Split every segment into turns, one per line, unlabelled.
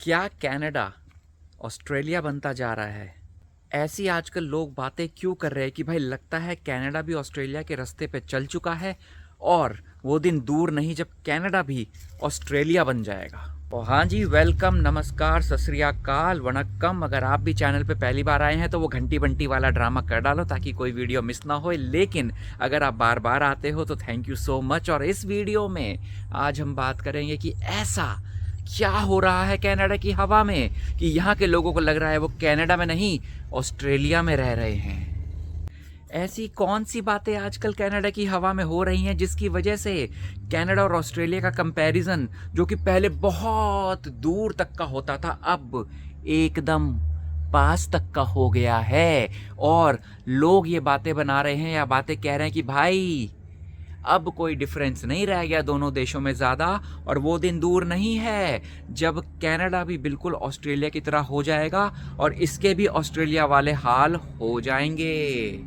क्या Canada Australia बनता जा रहा है? ऐसी आजकल लोग बातें क्यों कर रहे हैं कि भाई लगता है कनाडा भी ऑस्ट्रेलिया के रास्ते पे चल चुका है और वो दिन दूर नहीं जब कनाडा भी ऑस्ट्रेलिया बन जाएगा। तो हाँ जी, वेलकम, नमस्कार, सत श्री अकाल, वणक्कम। अगर आप भी चैनल पे पहली बार आए हैं तो वो घंटी बंटी वाला ड्रामा कर डालो ताकि कोई वीडियो मिस ना हो। लेकिन अगर आप बार बार आते हो तो थैंक यू सो मच। और इस वीडियो में आज हम बात करेंगे कि ऐसा क्या हो रहा है कनाडा की हवा में कि यहाँ के लोगों को लग रहा है वो कनाडा में नहीं ऑस्ट्रेलिया में रह रहे हैं। ऐसी कौन सी बातें आजकल कनाडा की हवा में हो रही हैं जिसकी वजह से कनाडा और ऑस्ट्रेलिया का कंपैरिजन, जो कि पहले बहुत दूर तक का होता था, अब एकदम पास तक का हो गया है। और लोग ये बातें बना रहे हैं या बातें कह रहे हैं कि भाई अब कोई डिफरेंस नहीं रह गया दोनों देशों में ज़्यादा, और वो दिन दूर नहीं है जब कनाडा भी बिल्कुल ऑस्ट्रेलिया की तरह हो जाएगा और इसके भी ऑस्ट्रेलिया वाले हाल हो जाएंगे।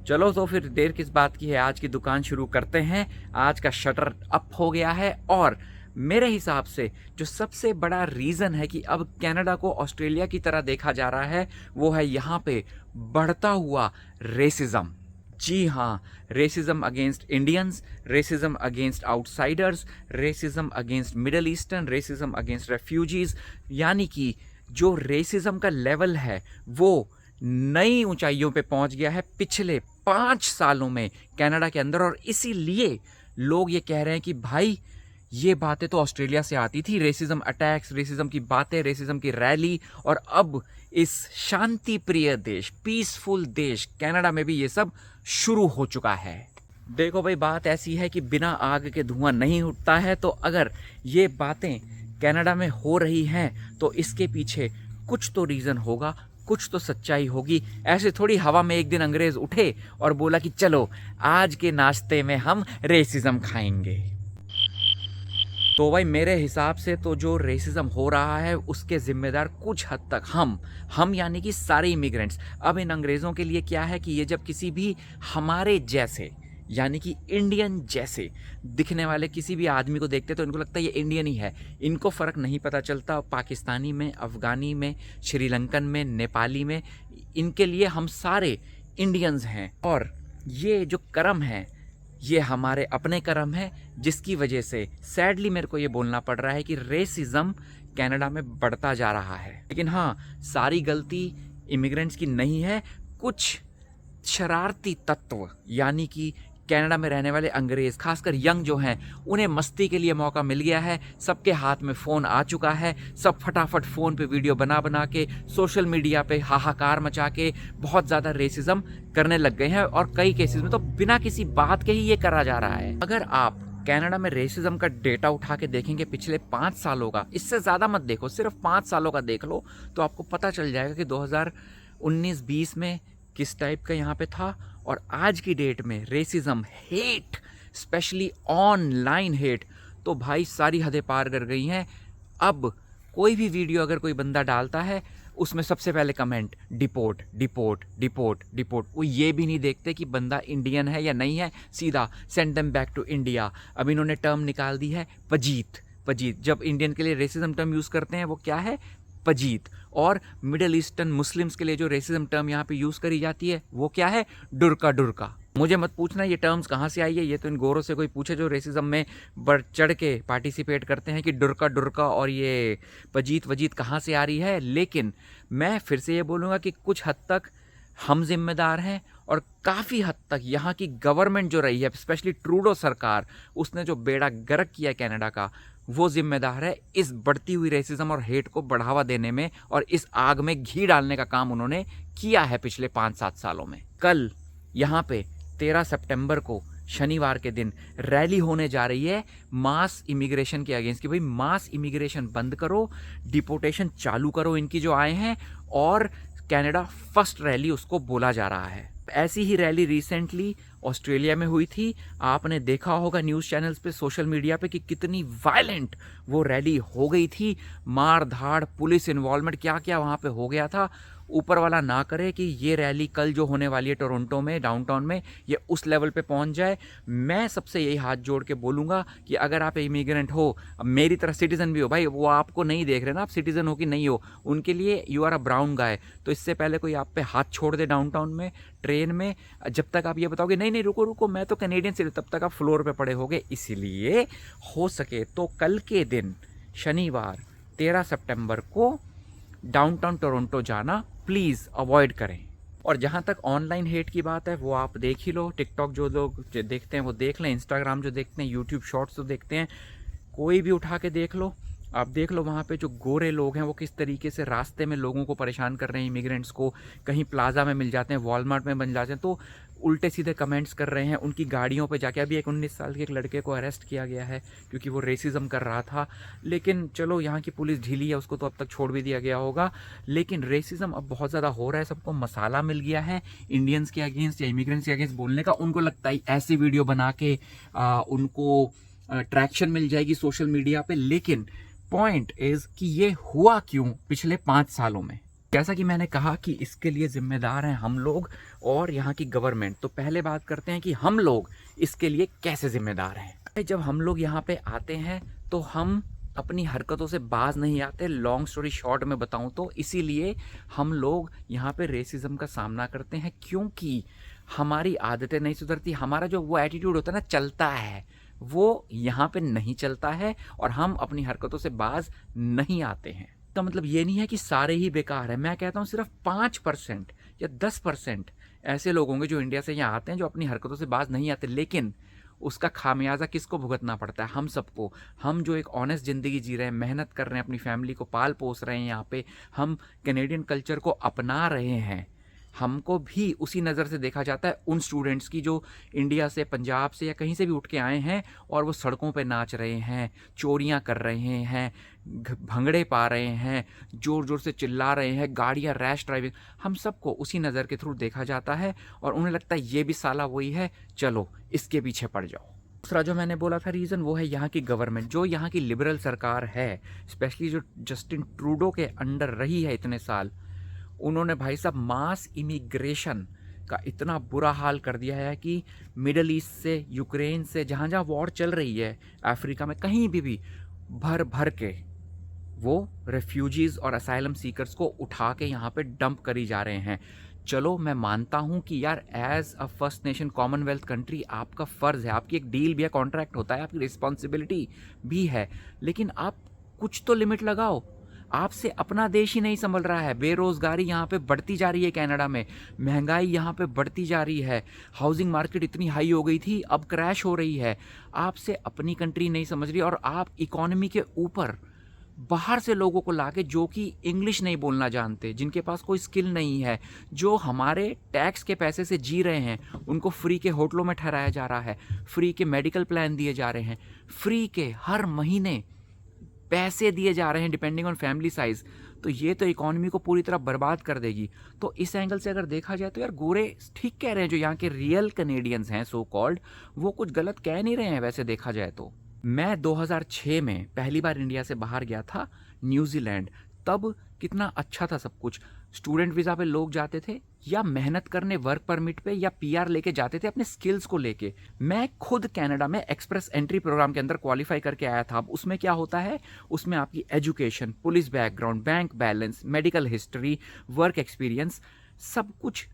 चलो तो फिर देर किस बात की है, आज की दुकान शुरू करते हैं। आज का शटर अप हो गया है और मेरे हिसाब से जो सबसे बड़ा रीज़न है कि अब कनाडा को ऑस्ट्रेलिया की तरह देखा जा रहा है वो है यहाँ पे बढ़ता हुआ रेसिज्म। जी हाँ, racism against Indians, racism against outsiders, racism against middle eastern, racism against refugees. यानी कि जो रेसिज्म का लेवल है वो नई ऊंचाइयों पे पहुंच गया है पिछले 5 सालों में कनाडा के अंदर। और इसीलिए लोग ये कह रहे हैं कि भाई ये बातें तो ऑस्ट्रेलिया से आती थी, रेसिज्म अटैक्स, रेसिज्म की बातें, रेसिज्म की रैली, और अब इस शांति प्रिय देश, पीसफुल देश कनाडा में भी ये सब शुरू हो चुका है। देखो भाई, बात ऐसी है कि बिना आग के धुआं नहीं उठता है। तो अगर ये बातें कनाडा में हो रही हैं तो इसके पीछे कुछ तो रीज़न होगा, कुछ तो सच्चाई होगी। ऐसे थोड़ी हवा में एक दिन अंग्रेज उठे और बोला कि चलो आज के नाश्ते में हम रेसिज्म खाएंगे। तो भाई मेरे हिसाब से तो जो रेसिज्म हो रहा है उसके जिम्मेदार कुछ हद तक हम यानी कि सारे इमिग्रेंट्स। अब इन अंग्रेज़ों के लिए क्या है कि ये जब किसी भी हमारे जैसे यानी कि इंडियन जैसे दिखने वाले किसी भी आदमी को देखते तो इनको लगता है ये इंडियन ही है। इनको फ़र्क नहीं पता चलता पाकिस्तानी में, अफ़गानी में, श्रीलंकन में, नेपाली में, इनके लिए हम सारे इंडियंस हैं। और ये जो कर्म है ये हमारे अपने कर्म है जिसकी वजह से सैडली मेरे को ये बोलना पड़ रहा है कि रेसिज्म कनाडा में बढ़ता जा रहा है। लेकिन हाँ, सारी गलती इमिग्रेंट्स की नहीं है। कुछ शरारती तत्व यानी कि कनाडा में रहने वाले अंग्रेज़, खासकर यंग जो हैं, उन्हें मस्ती के लिए मौका मिल गया है। सबके हाथ में फ़ोन आ चुका है, सब फटाफट फ़ोन पे वीडियो बना बना के सोशल मीडिया पे हाहाकार मचा के बहुत ज़्यादा रेसिज्म करने लग गए हैं। और कई केसेस में तो बिना किसी बात के ही ये करा जा रहा है। अगर आप कनाडा में रेसिज्म का डेटा उठा के देखेंगे पिछले 5 सालों का, इससे ज़्यादा मत देखो, सिर्फ 5 सालों का देख लो तो आपको पता चल जाएगा कि 2019-20 में किस टाइप का यहाँ पे था और आज की डेट में racism, hate, specially online hate, तो भाई सारी हदें पार कर गई हैं। अब कोई भी वीडियो अगर कोई बंदा डालता है उसमें सबसे पहले comment deport deport deport deport. वो ये भी नहीं देखते कि बंदा इंडियन है या नहीं है, सीधा send them back to India. अब इन्होंने टर्म निकाल दी है पजीत। पजीत जब इंडियन के लिए रेसिज्म टर्म यूज़ करते हैं वो क्या है? पजीत। और मिडल ईस्टर्न मुस्लिम्स के लिए जो रेसिज्म टर्म यहाँ पे यूज़ करी जाती है वो क्या है? डुरका डुरका। मुझे मत पूछना ये टर्म्स कहाँ से आई है, ये तो इन गोरों से कोई पूछे जो रेसिज्म में बढ़ चढ़ के पार्टिसिपेट करते हैं कि डुरका डुरका और ये पजीत वजीत कहाँ से आ रही है। लेकिन मैं फिर से ये बोलूँगा कि कुछ हद तक हम जिम्मेदार हैं और काफ़ी हद तक यहाँ की गवर्नमेंट जो रही है, स्पेशली ट्रूडो सरकार, उसने जो बेड़ा गर्क किया कनाडा का, वो जिम्मेदार है इस बढ़ती हुई रेसिज्म और हेट को बढ़ावा देने में। और इस आग में घी डालने का काम उन्होंने किया है पिछले 5-7 सालों में। कल यहाँ पे 13 सितंबर को शनिवार के दिन रैली होने जा रही है मास इमिग्रेशन के अगेंस्ट कि भाई मास इमिग्रेशन बंद करो, डिपोर्टेशन चालू करो इनकी जो आए हैं, और कनाडा फर्स्ट रैली उसको बोला जा रहा है। ऐसी ही रैली रिसेंटली ऑस्ट्रेलिया में हुई थी। आपने देखा होगा न्यूज़ चैनल्स पे, सोशल मीडिया पे कि कितनी वायलेंट वो रैली हो गई थी। मार धाड़, पुलिस इन्वॉल्वमेंट, क्या क्या वहाँ पे हो गया था। ऊपर वाला ना करे कि ये रैली कल जो होने वाली है टोरंटो में, डाउनटाउन में, ये उस लेवल पे पहुंच जाए। मैं सबसे यही हाथ जोड़ के बोलूँगा कि अगर आप इमिग्रेंट हो, मेरी तरह सिटीज़न भी हो, भाई वो आपको नहीं देख रहे ना आप सिटीज़न हो कि नहीं हो, उनके लिए यू आर अ ब्राउन गाय। तो इससे पहले कोई आप पे हाथ छोड़ दे डाउनटाउन में, ट्रेन में, जब तक आप ये बताओगे नहीं नहीं रुको रुको मैं तो कैनेडियन सिटीजन, तब तक आप फ्लोर पे पड़े होगे। इसीलिए हो सके तो कल के दिन शनिवार 13 सितंबर को डाउनटाउन टोरंटो जाना प्लीज़ अवॉइड करें। और जहाँ तक ऑनलाइन हेट की बात है वो आप देख ही लो, टिकटॉक जो लोग जो देखते हैं वो देख लें, इंस्टाग्राम जो देखते हैं, यूट्यूब शॉर्ट्स जो देखते हैं, कोई भी उठा के देख लो। आप देख लो वहाँ पे जो गोरे लोग हैं वो किस तरीके से रास्ते में लोगों को परेशान कर रहे हैं, इमिग्रेंट्स को। कहीं प्लाजा में मिल जाते हैं, वॉलमार्ट में बन जाते हैं तो उल्टे सीधे कमेंट्स कर रहे हैं उनकी गाड़ियों पे जाके। अभी एक 19 साल के एक लड़के को अरेस्ट किया गया है क्योंकि वो रेसिज्म कर रहा था। लेकिन चलो यहाँ की पुलिस ढीली है, उसको तो अब तक छोड़ भी दिया गया होगा। लेकिन रेसिज्म अब बहुत ज़्यादा हो रहा है, सबको मसाला मिल गया है इंडियंस के अगेंस्ट या इमिग्रेंट्स के अगेंस्ट बोलने का। उनको लगता है ऐसी वीडियो बना के उनको ट्रैक्शन मिल जाएगी सोशल मीडिया पे। लेकिन पॉइंट इज कि ये हुआ क्यों पिछले 5 सालों में। जैसा कि मैंने कहा कि इसके लिए जिम्मेदार हैं हम लोग और यहाँ की गवर्नमेंट। तो पहले बात करते हैं कि हम लोग इसके लिए कैसे जिम्मेदार हैं। जब हम लोग यहाँ पे आते हैं तो हम अपनी हरकतों से बाज नहीं आते। लॉन्ग स्टोरी शॉर्ट में बताऊं तो इसीलिए हम लोग यहाँ पे रेसिज्म का सामना करते हैं, क्योंकि हमारी आदतें नहीं सुधरती। हमारा जो वो एटीट्यूड होता है ना, चलता है, वो यहाँ पे नहीं चलता है और हम अपनी हरकतों से बाज नहीं आते हैं। तो मतलब ये नहीं है कि सारे ही बेकार हैं। मैं कहता हूँ सिर्फ 5% या 10% ऐसे लोग होंगे जो इंडिया से यहाँ आते हैं जो अपनी हरकतों से बाज नहीं आते। लेकिन उसका खामियाजा किसको भुगतना पड़ता है? हम सबको। हम जो एक ऑनेस्ट ज़िंदगी जी रहे हैं, मेहनत कर रहे हैं, अपनी फैमिली को पाल पोस रहे हैं, यहाँ पे हम कैनेडियन कल्चर को अपना रहे हैं, हमको भी उसी नज़र से देखा जाता है उन स्टूडेंट्स की जो इंडिया से, पंजाब से या कहीं से भी उठ के आए हैं और वो सड़कों पे नाच रहे हैं, चोरियां कर रहे हैं, भंगड़े पा रहे हैं, ज़ोर ज़ोर से चिल्ला रहे हैं, गाड़ियां रैश ड्राइविंग। हम सबको उसी नज़र के थ्रू देखा जाता है और उन्हें लगता है ये भी साला वही है, चलो इसके पीछे पड़ जाओ। दूसरा जो मैंने बोला था रीज़न, वो है यहाँ की गवर्नमेंट। जो यहाँ की लिबरल सरकार है, स्पेशली जो जस्टिन ट्रूडो के अंडर रही है इतने साल, उन्होंने भाई साहब मास इमिग्रेशन का इतना बुरा हाल कर दिया है कि मिडल ईस्ट से, यूक्रेन से, जहाँ जहाँ वॉर चल रही है, अफ्रीका में कहीं भी भर भर के वो रेफ्यूजीज़ और असाइलम सीकर्स को उठा के यहाँ पे डंप करी जा रहे हैं। चलो मैं मानता हूँ कि यार as a first nation commonwealth country आपका फ़र्ज़ है, आपकी एक डील भी है, कॉन्ट्रैक्ट होता है, आपकी रिस्पॉन्सिबिलिटी भी है, लेकिन आप कुछ तो लिमिट लगाओ। आपसे अपना देश ही नहीं संभल रहा है। बेरोज़गारी यहाँ पे बढ़ती जा रही है, कनाडा में महंगाई यहाँ पे बढ़ती जा रही है, हाउसिंग मार्केट इतनी हाई हो गई थी अब क्रैश हो रही है। आपसे अपनी कंट्री नहीं समझ रही और आप इकोनॉमी के ऊपर बाहर से लोगों को लाके, जो कि इंग्लिश नहीं बोलना जानते, जिनके पास कोई स्किल नहीं है, जो हमारे टैक्स के पैसे से जी रहे हैं, उनको फ्री के होटलों में ठहराया जा रहा है, फ्री के मेडिकल प्लान दिए जा रहे हैं, फ्री के हर महीने पैसे दिए जा रहे हैं डिपेंडिंग ऑन फैमिली साइज़। तो ये तो इकोनॉमी को पूरी तरह बर्बाद कर देगी। तो इस एंगल से अगर देखा जाए तो यार गोरे ठीक कह रहे हैं, जो यहाँ के रियल कनेडियंस हैं सो कॉल्ड, वो कुछ गलत कह नहीं रहे हैं वैसे देखा जाए तो। मैं 2006 में पहली बार इंडिया से बाहर गया था, न्यूजीलैंड। तब कितना अच्छा था सब कुछ। स्टूडेंट वीज़ा पे लोग जाते थे या मेहनत करने वर्क परमिट पे या पीआर लेके जाते थे अपने स्किल्स को लेके। मैं खुद कनाडा में एक्सप्रेस एंट्री प्रोग्राम के अंदर क्वालिफाई करके आया था। अब उसमें क्या होता है, उसमें आपकी education, police background, bank balance, medical history, work experience, सब कुछ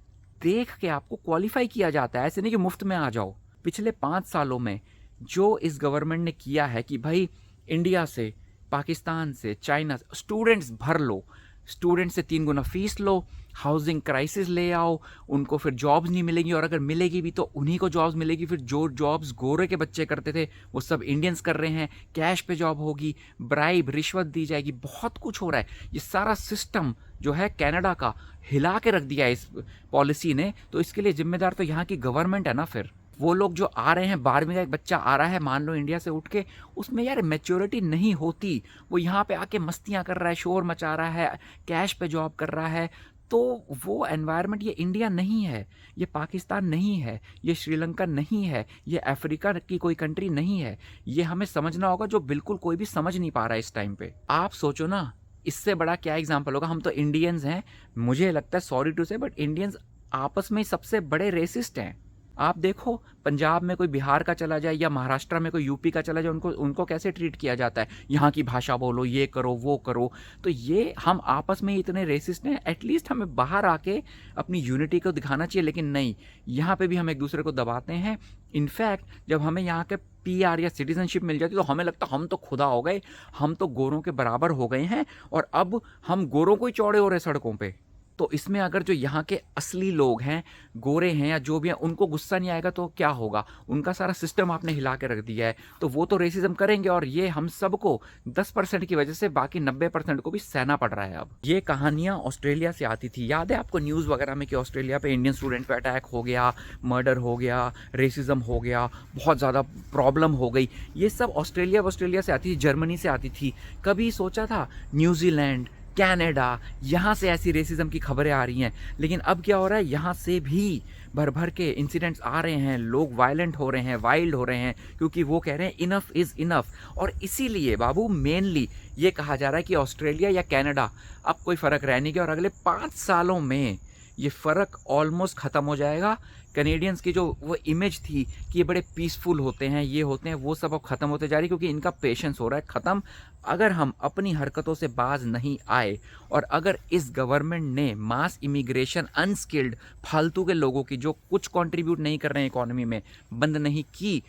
देख के आपको क्वालिफाई किया जाता है। ऐसे नहीं कि मुफ्त में आ जाओ। पिछले 5 सालों में जो इस गवर्नमेंट ने किया है कि भाई इंडिया से, पाकिस्तान से, चाइना से स्टूडेंट्स भर लो, स्टूडेंट से 3 गुना फीस लो, हाउसिंग क्राइसिस ले आओ, उनको फिर जॉब्स नहीं मिलेंगी और अगर मिलेगी भी तो उन्हीं को जॉब्स मिलेगी। फिर जो जॉब्स गोरे के बच्चे करते थे वो सब इंडियंस कर रहे हैं, कैश पे जॉब होगी, ब्राइब, रिश्वत दी जाएगी, बहुत कुछ हो रहा है। ये सारा सिस्टम जो है कनाडा का हिला के रख दिया है इस पॉलिसी ने। तो इसके लिए जिम्मेदार तो यहाँ की गवर्नमेंट है ना। फिर वो लोग जो आ रहे हैं, 12वीं का एक बच्चा आ रहा है मान लो इंडिया से उठ के, उसमें यार मैच्योरिटी नहीं होती, वो यहाँ पे आके मस्तियाँ कर रहा है, शोर मचा रहा है, कैश पे जॉब कर रहा है। तो वो एनवायरनमेंट, ये इंडिया नहीं है, ये पाकिस्तान नहीं है, ये श्रीलंका नहीं है, ये अफ्रीका की कोई कंट्री नहीं है। ये हमें समझना होगा, जो बिल्कुल कोई भी समझ नहीं पा रहा है इस टाइम पे। आप सोचो ना, इससे बड़ा क्या एग्जाम्पल होगा। हम तो इंडियंस हैं, मुझे लगता है, सॉरी टू से, बट इंडियंस आपस में सबसे बड़े रेसिस्ट हैं। आप देखो पंजाब में कोई बिहार का चला जाए या महाराष्ट्र में कोई यूपी का चला जाए, उनको उनको कैसे ट्रीट किया जाता है, यहाँ की भाषा बोलो, ये करो वो करो। तो ये हम आपस में ही इतने रेसिस्ट हैं। एटलीस्ट हमें बाहर आके अपनी यूनिटी को दिखाना चाहिए, लेकिन नहीं, यहाँ पे भी हम एक दूसरे को दबाते हैं। इनफैक्ट जब हमें यहाँ के PR या सिटीजनशिप मिल जाती है तो हमें लगता है हम तो खुदा हो गए, हम तो गोरों के बराबर हो गए हैं और अब हम गोरों को ही चौड़े हो रहे सड़कों पे। तो इसमें अगर जो यहाँ के असली लोग हैं, गोरे हैं या जो भी हैं, उनको गुस्सा नहीं आएगा तो क्या होगा। उनका सारा सिस्टम आपने हिला के रख दिया है, तो वो तो रेसिज्म करेंगे और ये हम सबको 10% की वजह से बाकी 90% को भी सहना पड़ रहा है। अब ये कहानियाँ ऑस्ट्रेलिया से आती थी, याद है आपको न्यूज़ वगैरह में कि ऑस्ट्रेलिया पे इंडियन स्टूडेंट पे अटैक हो गया, मर्डर हो गया, रेसिज्म हो गया, बहुत ज़्यादा प्रॉब्लम हो गई। ये सब ऑस्ट्रेलिया से आती थी, जर्मनी से आती थी। कभी सोचा था न्यूजीलैंड, कनाडा, यहाँ से ऐसी रेसिज्म की खबरें आ रही हैं, लेकिन अब क्या हो रहा है, यहाँ से भी भर भर के इंसिडेंट्स आ रहे हैं, लोग वायलेंट हो रहे हैं, वाइल्ड हो रहे हैं, क्योंकि वो कह रहे हैं इनफ इज़ इनफ। और इसीलिए बाबू मेनली ये कहा जा रहा है कि ऑस्ट्रेलिया या कनाडा अब कोई फ़र्क रह नहीं गया और अगले 5 सालों में ये फ़र्क ऑलमोस्ट ख़त्म हो जाएगा। कनेडियंस की जो वो इमेज थी कि ये बड़े पीसफुल होते हैं, ये होते हैं, वो सब अब ख़त्म होते जा रही, क्योंकि इनका पेशेंस हो रहा है ख़त्म। अगर हम अपनी हरकतों से बाज नहीं आए और अगर इस गवर्नमेंट ने मास इमिग्रेशन अनस्किल्ड फालतू के लोगों की जो कुछ कंट्रीब्यूट नहीं कर रहे हैं इकोनॉमी में बंद नहीं की,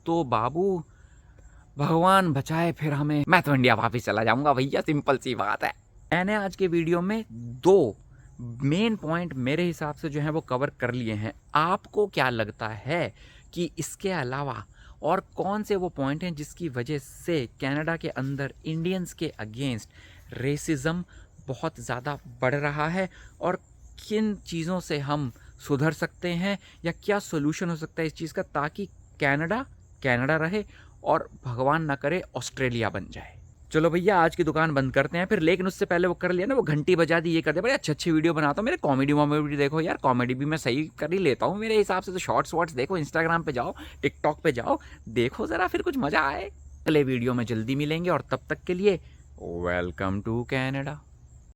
तो बाबू भगवान बचाए फिर हमें, मैं तो इंडिया वापस चला जाऊंगा भैया, सिंपल सी बात है। मैंने आज के वीडियो में 2 मेन पॉइंट मेरे हिसाब से जो है वो कवर कर लिए हैं। आपको क्या लगता है कि इसके अलावा और कौन से वो पॉइंट हैं जिसकी वजह से कनाडा के अंदर इंडियंस के अगेंस्ट रेसिज्म बहुत ज़्यादा बढ़ रहा है, और किन चीज़ों से हम सुधर सकते हैं या क्या सोल्यूशन हो सकता है इस चीज़ का, ताकि कनाडा रहे और भगवान ना करे ऑस्ट्रेलिया बन जाए। चलो भैया आज की दुकान बंद करते हैं फिर, लेकिन उससे पहले वो कर लिया ना, वो घंटी बजा दी, ये कर दे, बड़े अच्छी वीडियो बनाता हूँ, मेरे कॉमेडी देखो यार, कॉमेडी भी मैं सही कर ही लेता हूँ मेरे हिसाब से। तो शॉर्ट्स वॉट्स देखो, इंस्टाग्राम पे जाओ, टिकटॉक पे जाओ, देखो ज़रा, फिर कुछ मज़ा आए। अगले वीडियो में जल्दी मिलेंगे और तब तक के लिए वेलकम टू कनाडा।